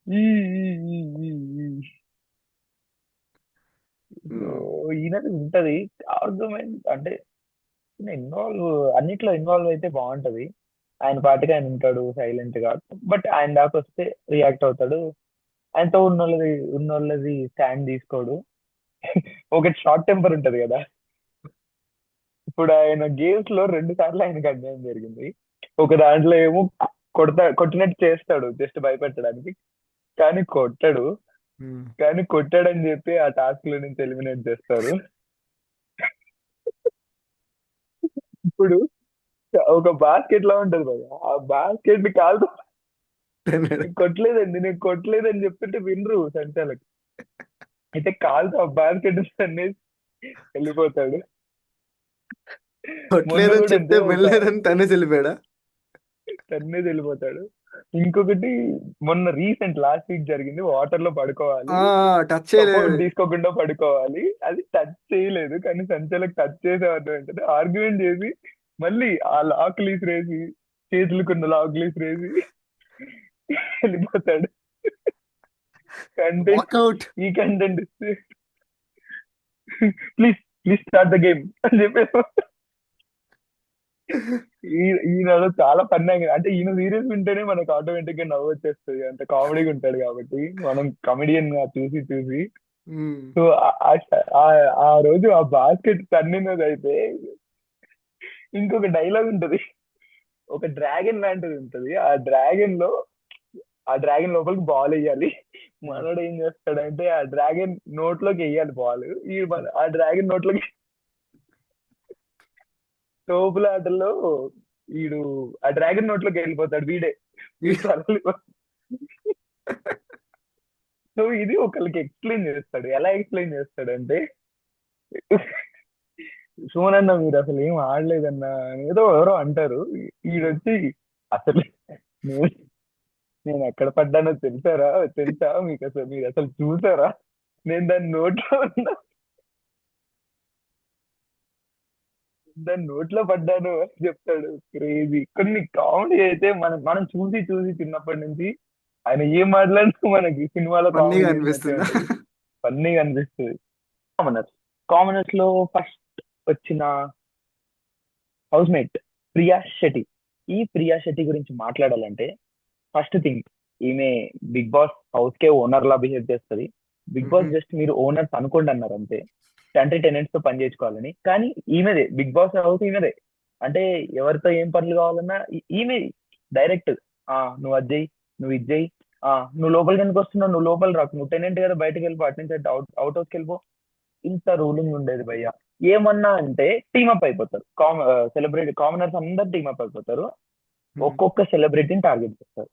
So ఉమ్, ఈయనది ఉంటది argument అంటే ఇన్వాల్వ్ అన్నిట్లో ఇన్వాల్వ్ అయితే బాగుంటది. ఆయన పాటికి ఆయన ఉంటాడు సైలెంట్ గా. బట్ ఆయన దాకా వస్తే రియాక్ట్ అవుతాడు. ఆయనతో ఉన్నోళ్ళది స్టాండ్ తీసుకోడు. ఒకటి షార్ట్ టెంపర్ ఉంటది కదా. ఇప్పుడు ఆయన గేమ్స్ లో 2 సార్లు ఆయనకు అన్యాయం జరిగింది. ఒక దాంట్లో ఏమో కొట్టినట్టు చేస్తాడు జస్ట్ భయపెట్టడానికి. కానీ కొట్టడు. ఉమ్. కానీ కొట్టాడని చెప్పి ఆ టాస్క్ లో నుంచి ఎలిమినేట్ చేస్తారు. ఇప్పుడు ఒక బాస్కెట్ లా ఉంటది కదా, ఆ బాస్కెట్ ని కాలుతో టెన్నెడ. నేను కొట్టలేదని చెప్తుంటే వినరు సంచాలక్. అయితే కాలుతో ఆ బాస్కెట్ తన్నేసి వెళ్ళిపోతాడు. మొన్న కొట్టలేదని కూడా చెప్తే అంతే వెళ్ళలేదని తనే చెల్లిపోయాడా? తన్నేసి వెళ్ళిపోతాడు. ఇంకొకటి మొన్న రీసెంట్ లాస్ట్ వీక్ జరిగింది. వాటర్ లో పడుకోవాలి, ఆ, టచ్ చేయలేదు. సపోర్ట్ తీసుకోకుండా పడుకోవాలి. అది టచ్ చేయలేదు కానీ సంచాలక్ టచ్ చేసేవాడు వెంటనే ఆర్గ్యుమెంట్ చేసి మళ్ళీ ఆ లాక్లు విసిరేసి, చేతులకున్న లాక్లు విసిరేసి వెళ్ళిపోతాడు. Content walkout. ఈ కంటెంట్ ఇస్తే please please start the game అని చెప్పేసి ఈయన చాలా ఫన్ అంటే ఈయన సీరియస్ ఉంటేనే మనకు ఆటోమేటిక్ గా నవ్వు వచ్చేస్తుంది. అంత కామెడీగా ఉంటాడు కాబట్టి మనం కమెడియన్ గా చూసి చూసి. సో ఆ రోజు ఆ బాస్కెట్ తన్నినది అయితే ఇంకొక డైలాగ్ ఉంటది. ఒక డ్రాగన్ లాంటిది ఉంటది. ఆ డ్రాగన్ లోపలికి బాల్ వేయాలి. మనోడు ఏం చేస్తాడంటే ఆ డ్రాగన్ నోట్లోకి వేయాలి బాల్. ఆ డ్రాగన్ నోట్లోకి తోపులాటల్లో వీడు ఆ డ్రాగన్ నోట్లోకి వెళ్ళిపోతాడు వీడే. వీడు తలలి సో ఇది ఒకరికి ఎక్స్ప్లెయిన్ చేస్తాడు. ఎలా ఎక్స్ప్లెయిన్ చేస్తాడంటే, సోనన్న మీరు అసలు ఏం ఆడలేదన్నా అని ఏదో ఎవరో అంటారు. ఈడొచ్చి అసలు నేను నేను ఎక్కడ పడ్డానో తెలుసా మీకు, అసలు మీరు అసలు చూసారా, నేను దాని నోట్లో పడ్డాను అని చెప్తాడు. క్రేజీ కొన్ని కామెడీ అయితే మనం మనం చూసి చూసి చిన్నప్పటి నుంచి ఆయన ఏం మాట్లాడినా మనకి సినిమాలో కామెడీ ఫన్నీగా చేసినట్టే అనిపిస్తుందా? ఉంటది. ఫన్నీగా అనిపిస్తుంది. కామనర్స్ కామనర్స్ లో ఫస్ట్ వచ్చిన హౌస్ మేట్ ప్రియా శెట్టి. ఈ ప్రియా శెట్టి గురించి మాట్లాడాలంటే ఫస్ట్ థింగ్, ఈమె బిగ్ బాస్ హౌస్ కే ఓనర్ లా బిహేవ్ చేస్తుంది. బిగ్ బాస్ జస్ట్ మీరు ఓనర్స్ అనుకోండి అన్నారు అంతే. అంటే టెనెంట్స్ తో పని చేయించుకోవాలని. కానీ ఈమెదే బిగ్ బాస్ హౌస్ ఈమెదే. అంటే ఎవరితో ఏం పనులు కావాలన్నా ఈమె డైరెక్ట్, నువ్వు అది చెయ్యి, నువ్వు ఇది చెయ్యి, నువ్వు లోపలికి ఎందుకు వస్తున్నావు, నువ్వు లోపల రాకు, నువ్వు టెనెంట్ కదా బయటకు వెళ్ళిపో, అటు నుంచి అవుట్ అవుట్ హౌస్కి వెళ్ళిపో. ఇంత రూలింగ్ ఉండేది భయ్య. ఏమన్నా అంటే టీమప్ అయిపోతారు. సెలబ్రిటీ కామనర్స్ అందరు టీమప్ అయిపోతారు. ఒక్కొక్క సెలబ్రిటీని టార్గెట్ చేస్తారు.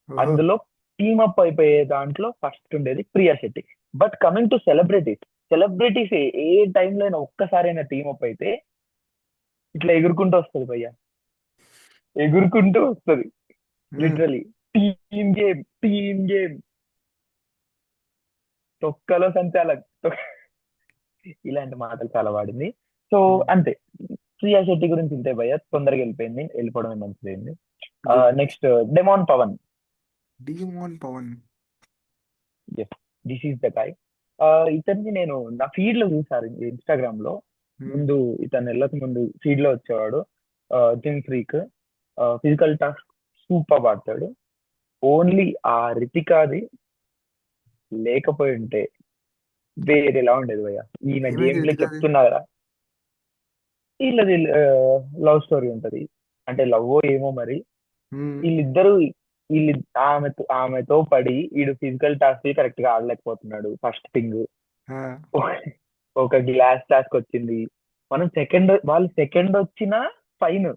ఓహో. అందులో టీమప్ అయిపోయే దాంట్లో ఫస్ట్ ఉండేది Priya Shetty. But coming to celebrities, celebrities ఏ టైంలో అయినా ఒక్కసారైనా టీమప్ అయితే ఇట్లా ఎగురుకుంటూ వస్తుంది భయ్య. ఎగురుకుంటూ వస్తుంది లిటరలీ. టీమ్ గేమ్ తొక్కలో సంచాలక్ ఇలాంటి మాటలు చాలా వాడింది. సో అంతే. ప్రియా శెట్టి గురించి ఇంతే భయ్య. తొందరగా వెళ్ళిపోవడమే మంచిదైంది. Good. Next demon Pavan. Demon Pavan. Yes, this is the guy. ఇతన్ని నేను నా ఫీడ్ లో చూసాను ఇన్స్టాగ్రామ్ లో. ముందు ఇతను వెళ్ళక ముందు ఫీడ్ లో వచ్చేవాడు. Gym freak, physical task super ఆడతాడు. ఓన్లీ ఆ రితికాది లేకపోయి ఉంటే వేరేలా ఉండేది భయ్య. ఈయన ఏమైంది గేమ్ ప్లే రితికాది? చెప్తున్నా కదా. వీళ్ళది లవ్ స్టోరీ ఉంటది. అంటే లవ్ ఏమో మరి. వీళ్ళిద్దరు వీళ్ళు ఆమెతో పడి వీడు ఫిజికల్ టాస్క్ కరెక్ట్ గా ఆడలేకపోతున్నాడు ఫస్ట్ థింగ్. ఒక గ్లాస్ టాస్క్ వచ్చింది. వాళ్ళు సెకండ్ వచ్చినా ఫైన్.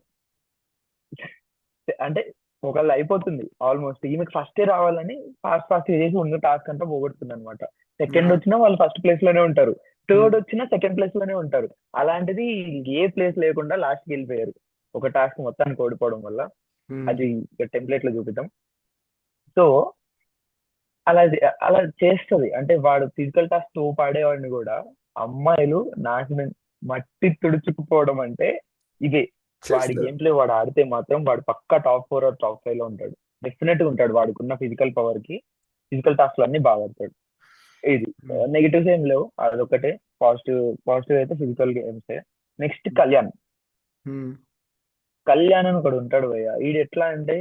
అంటే ఒకళ్ళు అయిపోతుంది ఆల్మోస్ట్. ఈమెకి ఫస్టే రావాలని ఫాస్ట్ ఫాస్ట్ చేసి ఉన్న టాస్క్ అంతా పోగొడుతుంది అనమాట. సెకండ్ వచ్చినా వాళ్ళు ఫస్ట్ ప్లేస్ లోనే ఉంటారు. థర్డ్ వచ్చినా సెకండ్ ప్లేస్ లోనే ఉంటారు. అలాంటిది ఏ ప్లేస్ లేకుండా లాస్ట్ కి వెళ్ళిపోయారు ఒక టాస్క్ మొత్తానికి ఓడిపోవడం వల్ల. అది టెంప్లెట్ లో చూపిద్దాం. సో అలా చేస్తది. అంటే వాడు ఫిజికల్ టాస్క్ పాడేవాడిని కూడా అమ్మాయిలు నాశనం, మట్టి తుడుచుకుపోవడం అంటే ఇదే. వాడి చేస్తారు. గేమ్ ప్లే వాడు ఆడితే మాత్రం వాడు పక్కా టాప్ 4 ఆర్ టాప్ 5 లో ఉంటాడు. డెఫినెట్ గా ఉంటాడు వాడికున్న ఫిజికల్ పవర్ కి. ఫిజికల్ టాస్క్లు అన్ని బాగా ఆడతాడు. ఇది ఉమ్, నెగిటివ్స్ ఏం లేవు, అదొకటే. పాజిటివ్ పాజిటివ్ అయితే ఫిజికల్ గేమ్సే. నెక్స్ట్ కళ్యాణ్. ఉమ్, కళ్యాణ్ అని ఒకడు ఉంటాడు భయ్య, ఈడు ఎట్లా అంటే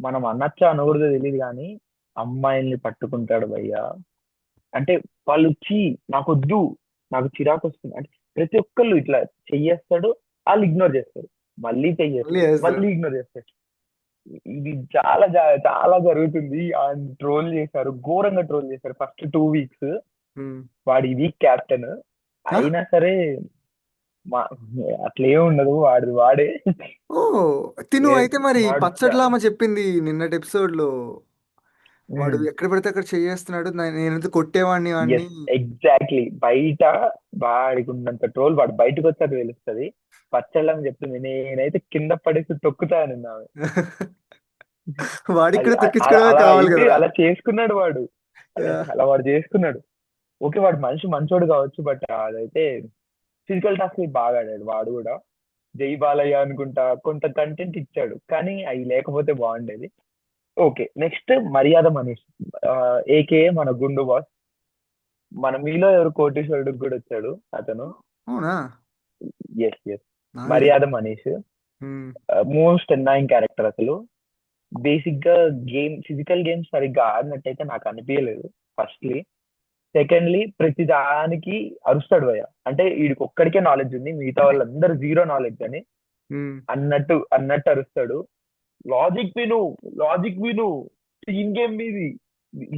మనం అనొచ్చా అనకూడదో తెలియదు కానీ అమ్మాయిల్ని పట్టుకుంటాడు భయ్య. అంటే వాళ్ళు వచ్చి నాకొద్దు, నాకు చిరాకు వస్తుంది అంటే ప్రతి ఒక్కళ్ళు ఇట్లా చెయ్యేస్తాడు, వాళ్ళు ఇగ్నోర్ చేస్తారు, మళ్ళీ మళ్ళీ చెయ్యేస్తాడు, వేస్తాడు. మళ్ళీ ఇగ్నోర్ చేస్తాడు. ఇది చాలా జరుగుతుంది. ఆయన ట్రోల్ చేశారు, ఘోరంగా ట్రోల్ చేశారు ఫస్ట్ 2 వీక్స్. ఉమ్. వాడి వీక్ క్యాప్టెన్ ఆ? అయినా సరే మా అట్లేం ఉండదు, వాడిది వాడే. ఓ తిను ఏ- అయితే మరి వాడు పచ్చడ్లామ చెప్పింది నిన్నటి ఎపిసోడ్ లో, వాడు ఎక్కడ పడితే అక్కడ చేస్తున్నాడు, నేనైతే కొట్టేవాడిని వాడిని. Yes exactly. బయట వాడికి ఉన్నంత ట్రోల్ వాడు బయటకు వచ్చాక తెలుస్తుంది. పచ్చళ్ళని చెప్తుంది, నేనైతే కింద పడేసి తొక్కుతాను ఆమె. వాడికి అది కూడా అలా తొక్కించుకోవడమే అలా కావాలి అయితే కదరా. అలా చేసుకున్నాడు వాడు. యా. అలా వాడు చేసుకున్నాడు. ఓకే, వాడు మనిషి మంచోడు కావచ్చు, బట్ అదైతే ఫిజికల్ టాస్క్ బాగా ఆడాడు వాడు కూడా. జై బాలయ్య అనుకుంటా కొంత కంటెంట్ ఇచ్చాడు, కానీ అవి లేకపోతే బాగుండేది. ఓకే, నెక్స్ట్ మర్యాద మనీష్, ఏకే మన గుండు బాస్. మన మీలో ఎవరు కోటేశ్వరుడికి కూడా వచ్చాడు అతను. అవునా, ఎస్ ఎస్. నాకు తెలియదు. మర్యాద మనీష్ ఉమ్, మోస్ట్ అన్నాయింగ్ క్యారెక్టర్ అసలు. బేసిక్ గా ఫిజికల్ గేమ్స్ సరిగ్గా ఆడినట్టయితే నాకు అనిపించలేదు ఫస్ట్లీ. సెకండ్లీ, ప్రతి దానికి అరుస్తాడు భయ్య. అంటే వీడికి ఒక్కడికే నాలెడ్జ్ ఉంది, మిగతా వాళ్ళందరూ జీరో నాలెడ్జ్ అని ఉమ్, అన్నట్టు అన్నట్టు అరుస్తాడు. లాజిక్ విను, లాజిక్ విను, టీమ్ గేమ్ మీది.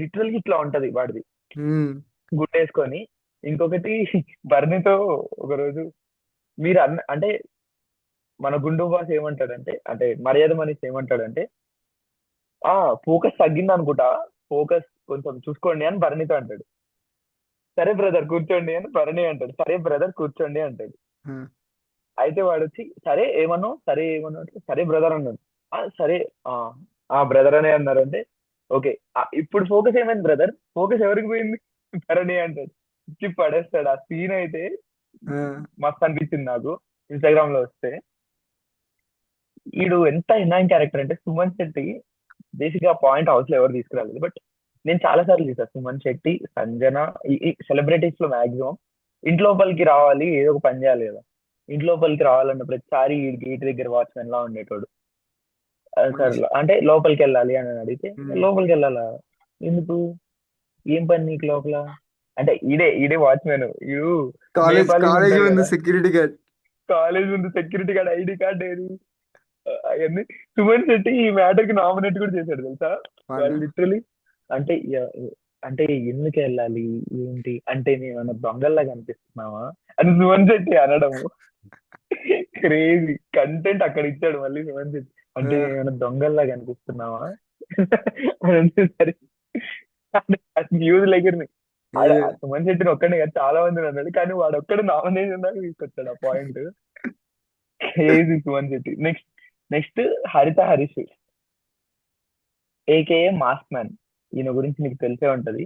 లిటరల్ గా ఇట్లా ఉంటది వాడిది, ఉమ్. గుడ్డేసుకొని. ఇంకొకటి బర్నీతో ఒకరోజు మీరు అంటే మన గుండు బాస్ ఏమంటాడంటే, అంటే మర్యాద మనీష్ ఏమంటాడంటే, ఆ ఫోకస్ తగ్గింది అనుకుంటా, ఫోకస్ కొంచెం చూసుకోండి అని భరణితో అంటాడు. సరే బ్రదర్ కూర్చోండి అని భరణి అంటాడు. సరే బ్రదర్ కూర్చోండి అంటాడు. ఆ, అయితే వాడు వచ్చి సరే ఏమన్నావు, సరే ఏమన్నావు అంటే సరే బ్రదర్ అన్నాడు. సరే ఆ ఆ బ్రదర్ అనే అన్నారంటే ఓకే. ఇప్పుడు ఫోకస్ ఏమైంది బ్రదర్, ఫోకస్ ఎవరికి పోయింది భరణి అంటాడు. ఇచ్చి పడేస్తాడు. ఆ సీన్ అయితే ఆ. మస్తు అనిపించింది నాకు ఇన్స్టాగ్రామ్ లో వస్తే. వీడు ఎంత ఇన్నాయిన్ క్యారెక్టర్ అంటే సుమన్ శెట్టి. బేసిక్ గా పాయింట్ హౌస్ లో ఎవరు తీసుకురాలేదు, బట్ నేను చాలా సార్లు చూసాను సుమన్ శెట్టి, సంజన, ఈ సెలబ్రిటీస్ లో మాక్సిమం ఇంట్లోపలికి రావాలి, ఏదో ఒక పని చేయాలి కదా. ఇంట్లోపలికి రావాలన్న ప్రతిసారి ఈ గేట్ దగ్గర వాచ్మెన్ లా ఉండేటోడు. సార్ మనిషి. అంటే లోపలికి వెళ్ళాలి అని అడిగితే ఉమ్. లోపలికి వెళ్ళాలా, ఎందుకు, ఏం పని నీకు లోపల అంటే ఈడే ఈడే వాచ్మెన్ ఈడు. కాలేజ్ నేపాలీస్ కాలేజ్ ఉంటారు ముందు కదా, సెక్యూరిటీ గార్డ్. కాలేజ్ ముందు సెక్యూరిటీ గార్డ్, ఐడి కార్డ్ ఏది, అవన్నీ. సుమన్ శెట్టి ఈ మ్యాటర్ కి నామినేట్ కూడా చేశాడు తెలుసా. వాడినా. వాళ్ళు లిటరలీ అంటే అంటే ఎందుకు వెళ్ళాలి, ఏంటి అంటే నేను దొంగల్లా కనిపిస్తున్నావా అని సుమన్ శెట్టి అనడము. క్రేజీ కంటెంట్ అక్కడ ఇచ్చాడు మళ్ళీ సుమన్ శెట్టి. అంటే ఆ, నేను దొంగల్లా కనిపిస్తున్నావా అని అనేసరి న్యూస్ దగ్గరని ఆడ ఏ. ఆ సుమన్ శెట్టిని ఒక్కడే కాదు, చాలా మంది అన్నాడు, కానీ వాడు ఒక్కడే నామినేషన్ దాకా తీసుకొచ్చాడు ఆ point. Crazy Suman Shetty. Next next హరిత హరీష్, ఏకేఏ మాస్క్ మ్యాన్. ఈయన గురించి నీకు తెలిసే ఉంటది.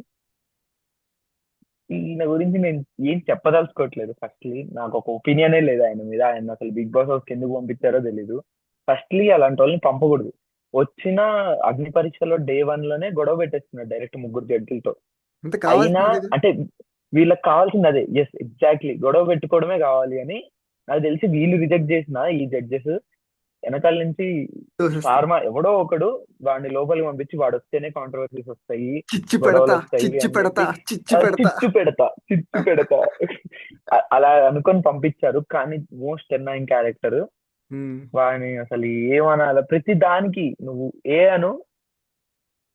ఈయన గురించి నేను ఏం చెప్పదలుచుకోవట్లేదు. ఫస్ట్లీ నాకు ఒక ఒపీనియనే లేదు ఆయన మీద. ఆయన అసలు బిగ్ బాస్ హౌస్ ఎందుకు పంపించారో తెలీదు. ఫస్ట్లీ అలాంటి వాళ్ళని పంపకూడదు. వచ్చిన అగ్ని పరీక్షలో డే 1 లోనే గొడవ పెట్టేస్తున్నాడు డైరెక్ట్ ముగ్గురు జడ్జిలతో. అంత అయినా కావాల్సింది లేదు. అంటే వీళ్ళకి కావాల్సింది అదే. ఎస్ ఎగ్జాక్ట్లీ, గొడవ పెట్టుకోవడమే కావాలి అని. నాకు తెలిసి వీళ్ళు రిజెక్ట్ చేసిన ఈ జడ్జెస్ వెనకాల నుంచి తోసేస్తారు. శర్మ ఎవడో ఒకడు వాడిని లోపలికి పంపించి వాడు వస్తేనే కాంట్రవర్సీస్ వస్తాయి, చిచ్చు గొడవలు పెడతా, వస్తాయి చిచ్చు అని పెడతా, చెప్పి చిచ్చు పెడతా. చిచ్చు పెడతా, చిచ్చు పెడతా అలా అనుకొని పంపించారు. కానీ మోస్ట్ ఎన్నాయింగ్ క్యారెక్టర్ ఉమ్. వాడిని అసలు ఏమనాలి. ప్రతి దానికి నువ్వు ఏ అను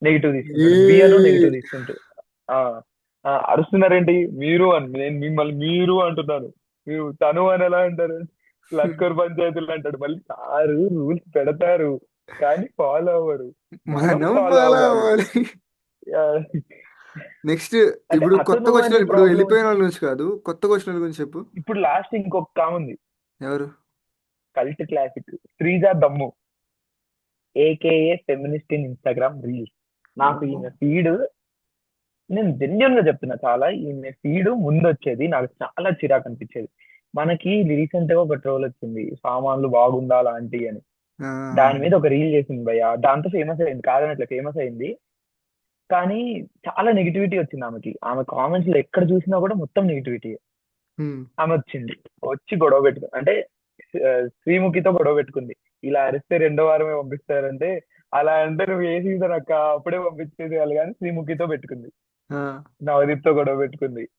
నెగిటివ్ తీసుకుంటాడు, బి అను ఏ. నెగిటివ్ తీసుకుంటాడు. ఆ అరుస్తున్నారేంటి మీరు అని, నేను మిమ్మల్ని మీరు అంటున్నాను, మీరు తను అని ఎలా అంటారు, లక్కర్ పంచాయతీలు అంటాడు. మళ్ళీ సారు రూల్స్ పెడతారు కానీ ఫాలో అవ్వరు, మనం మనం ఫాలో ఫాలో అవ్వాలి. అవ్వాలి. ఆ, నెక్స్ట్, అంటే ఇప్పుడు కొత్తగా అతను వచ్చిన అనే ఇప్పుడు ప్రాబ్లం వెళ్ళిపోయిన వాళ్ళ గురించి కాదు, కొత్తగా వచ్చిన వాళ్ళ గురించి చెప్పు. ఇప్పుడు లాస్ట్ ఇంకొక కాముంది, ఎవరు? కల్ట్ క్లాసిక్ శ్రీజ దమ్ము, AKA feminist in Instagram reels. నాకు ఓహో. ఈయన ఫీడ్, నేను జెన్యున్ గా చెప్తున్నా, చాలా ఈయన ఫీడ్ ముందు వచ్చేది నాకు చాలా చిరాకు అనిపించేది. మనకి రీసెంట్ గా ఒక ట్రోల్ వచ్చింది, సామాన్లు బాగుందా లాంటి అని. ఆ, దాని మీద ఒక రీల్ చేసింది భయ్య, దాంతో ఫేమస్ అయింది, కాదని అట్లా ఫేమస్ అయింది. కానీ చాలా నెగిటివిటీ వచ్చింది ఆమెకి. ఆమె కామెంట్స్ లో ఎక్కడ చూసినా కూడా మొత్తం నెగిటివిటీ. హ్మ్. ఆమె వచ్చింది, వచ్చి గొడవ పెట్టుకుంది అంటే శ్రీముఖితో గొడవ పెట్టుకుంది. ఇలా అరిస్తే రెండో వారమే పంపిస్తారంటే, అలా అంటే నువ్వు ఏ సీజన్ అక్క అప్పుడే పంపించేది వాళ్ళు, కానీ శ్రీముఖితో పెట్టుకుంది. ఆ, నవదీప్ తో గొడవ పెట్టుకుంది.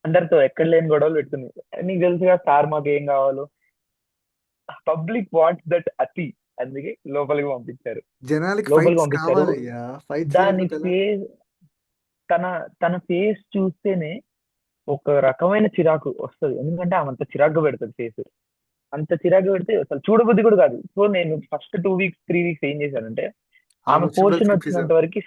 అందరితో ఎక్కడ లేని గొడవలు పెట్టుకుంది. నీకు తెలుసుగా సార్ మాకు ఏం కావాలో, పబ్లిక్ వాంట్స్ దట్ అతి, అందుకే లోపలికి పంపించారు. జనాలకి లోపలికి ఫైట్స్ పంపించారు. కావాలయ్యా, ఫైట్స్ దాని లేకపోతే ఎలా? ఫేస్, తన తన ఫేస్ చూస్తేనే ఒక రకమైన చిరాకు వస్తుంది. ఎందుకంటే ఆమె అంత చిరాకు పెడుతుంది ఫేస్. అంత చిరాకు పెడితే అసలు చూడబుద్ధి కూడా కాదు. సో నేను ఫస్ట్ 2 వీక్స్ 3 వీక్స్ ఏం చేశానంటే, ఆమె ఆమె వచ్చినప్పుడు పోర్షన్ స్కిప్ వచ్చినంత చేసావు. వరకు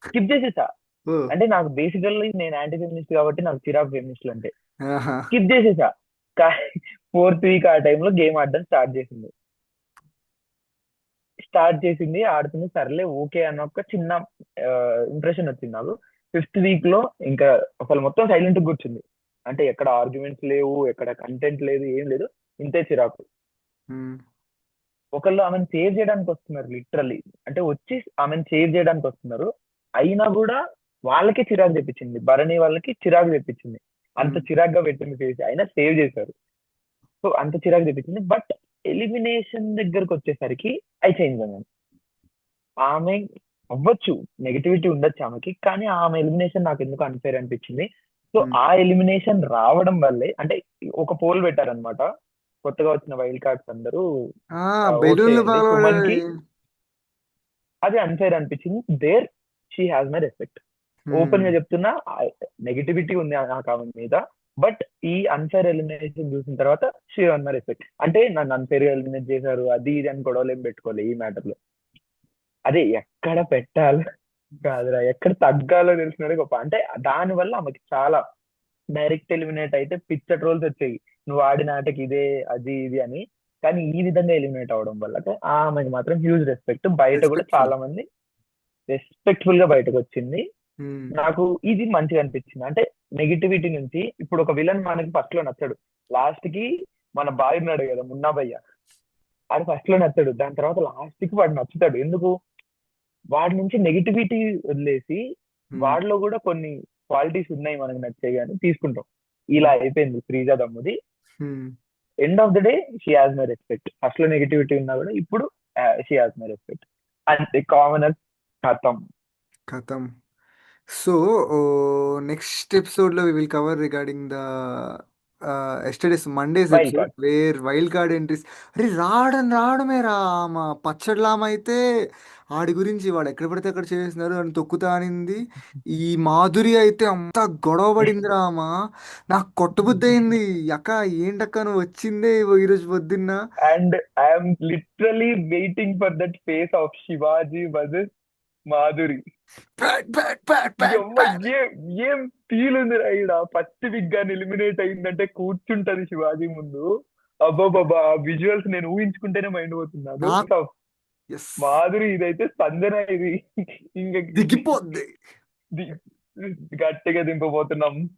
స్కిప్ చేసేసా. ఓ. అంటే నాకు బేసికల్లీ నేను యాంటీ ఫెమినిస్ట్ కాబట్టి నాకు చిరాకు ఫెమినిస్టులు అంటే. ఆహా. స్కిప్ చేసేసా. ఫోర్త్ వీక్ ఆ టైంలో గేమ్ ఆడడం స్టార్ట్ చేసింది ఆడుతుంది, సర్లే ఓకే అన్న ఒక చిన్న ఇంప్రెషన్ వచ్చింది నాకు. ఫిఫ్త్ వీక్ లో ఇంకా అసలు మొత్తం సైలెంట్ కూర్చుంది. అంటే ఎక్కడ ఆర్గ్యుమెంట్స్ లేవు, ఎక్కడ కంటెంట్ లేదు, ఏం లేదు, ఇంతే చిరాకు. హ్మ్. ఒకళ్ళు ఆమెను సేవ్ చేయడానికి వస్తున్నారు లిటరల్లీ, అంటే వచ్చి ఆమెను సేవ్ చేయడానికి వస్తున్నారు. అయినా కూడా వాళ్ళకే చిరాకు తెప్పించింది, భరణి వాళ్ళకి చిరాకు తెప్పించింది. అంత హ్మ్. చిరాకుగా పెట్టింది ఫేస్, అయినా సేవ్ చేశారు. సో అంత చిరాకు తెప్పించింది. బట్ ఎలిమినేషన్ దగ్గరకు వచ్చేసరికి ఐ చేంజ్ అన్నాను. ఆమె అవ్వచ్చు, నెగిటివిటీ ఉండొచ్చు ఆమెకి, కానీ ఆమె ఎలిమినేషన్ నాకు ఎందుకు అన్ఫేర్ అనిపించింది. సో హ్మ్. ఆ ఎలిమినేషన్ రావడం వల్లే, అంటే ఒక పోల్ పెట్టారనమాట, కొత్తగా వచ్చిన వైల్డ్ కార్డ్స్ అందరూ ఆ, ఓట్ బెలూన్లు చేయండి సుమన్ కి. పగలబడాలి. అది అన్ఫేర్ అనిపించింది. There she has my respect. Open hmm. గా చెప్తున్నా, నెగిటివిటీ ఉంది నాకు ఆమె మీద. బట్ ఈ అన్ఫేర్ ఎలిమినేషన్ చూసిన తర్వాత షీ హాజ్ మై రెస్పెక్ట్. అంటే నన్ను అన్ఫేర్ గా ఎలిమినేట్ చేశారు అది ఇది అని గొడవలు ఏం పెట్టుకోవాలి ఈ మ్యాటర్ లో. అదే ఎక్కడ పెట్టాలో కాదురా, ఎక్కడ తగ్గాలో తెలిసినదే గొప్ప. అంటే దాని వల్ల ఆమెకి చాలా, డైరెక్ట్ ఎలిమినేట్ అయితే పిచ్చ ట్రోల్స్ వచ్చాయి, నువ్వు ఆడిన ఆటకి ఇదే అది ఇది అని. కానీ ఈ విధంగా ఎలిమినేట్ అవడం వల్ల అయితే ఆమెకి మాత్రం హ్యూజ్ రెస్పెక్ట్. బయట కూడా రెస్పెక్ట్ఫుల్. చాలా మంది రెస్పెక్ట్ఫుల్ గా బయటకు వచ్చింది. హ్మ్. నాకు ఇది మంచిగా అనిపించింది. అంటే నెగిటివిటీ నుంచి, ఇప్పుడు ఒక విలన్ మనకి ఫస్ట్ లో నచ్చాడు, లాస్ట్ కి మన బాయ్ ఉన్నాడు కదా మున్నా భయ్య, అది ఫస్ట్ లో నచ్చాడు, దాని తర్వాత లాస్ట్ కి వాడు నచ్చుతాడు. ఎందుకు? వాడి నుంచి నెగిటివిటీ వదిలేసి హ్మ్. వాడిలో కూడా కొన్ని క్వాలిటీస్ ఉన్నాయి మనకు నచ్చాయి కానీ తీసుకుంటాం. ఇలా అయిపోయింది శ్రీజ దమ్ముది. Hmm. End of the day she has my respect. First లో నెగిటివిటీ ఉన్నా కూడా ఇప్పుడు షీ హాజ్ మై రెస్పెక్ట్. అంతే, కామనర్ ఖతం. కథం. సో నెక్స్ట్ ఎపిసోడ్లో we will cover regarding the yesterday's Monday's wild episode card. Where wild card entries. అరే రావడమే రా. మా పచ్చడ్లామైతే ఆడి గురించి వాడు ఎక్కడ పడితే అక్కడ చేస్తున్నారు అని తొక్కుతా అనింది. ఈ మాధురి అయితే అంత గొడవ పడింది రామా. నాకు కొట్టబుద్ధి అయింది. అక్క ఏంటక్క నువ్వు వచ్చిందే ఈరోజు పొద్దున్న. And I'm literally waiting for that face of Shivaji versus Madhuri. Bat bat bat bat యమ్మ, బ్యాట్. ఏం ఏం ఫీల్ ఉంది ఈడ. ఫస్ట్ వీక్ గాని ఎలిమినేట్ అయిందంటే కూర్చుంటది శివాజీ ముందు. అబ్బాబాబా, ఆ విజువల్స్ నేను ఊహించుకుంటేనే మైండ్ పోతున్నాను. నాకు ఎస్ మాధురి ఇదైతే స్పందన ఇది. ఇంకా దిగిపోద్ది. ది- గట్టిగా దింపబోతున్నాం.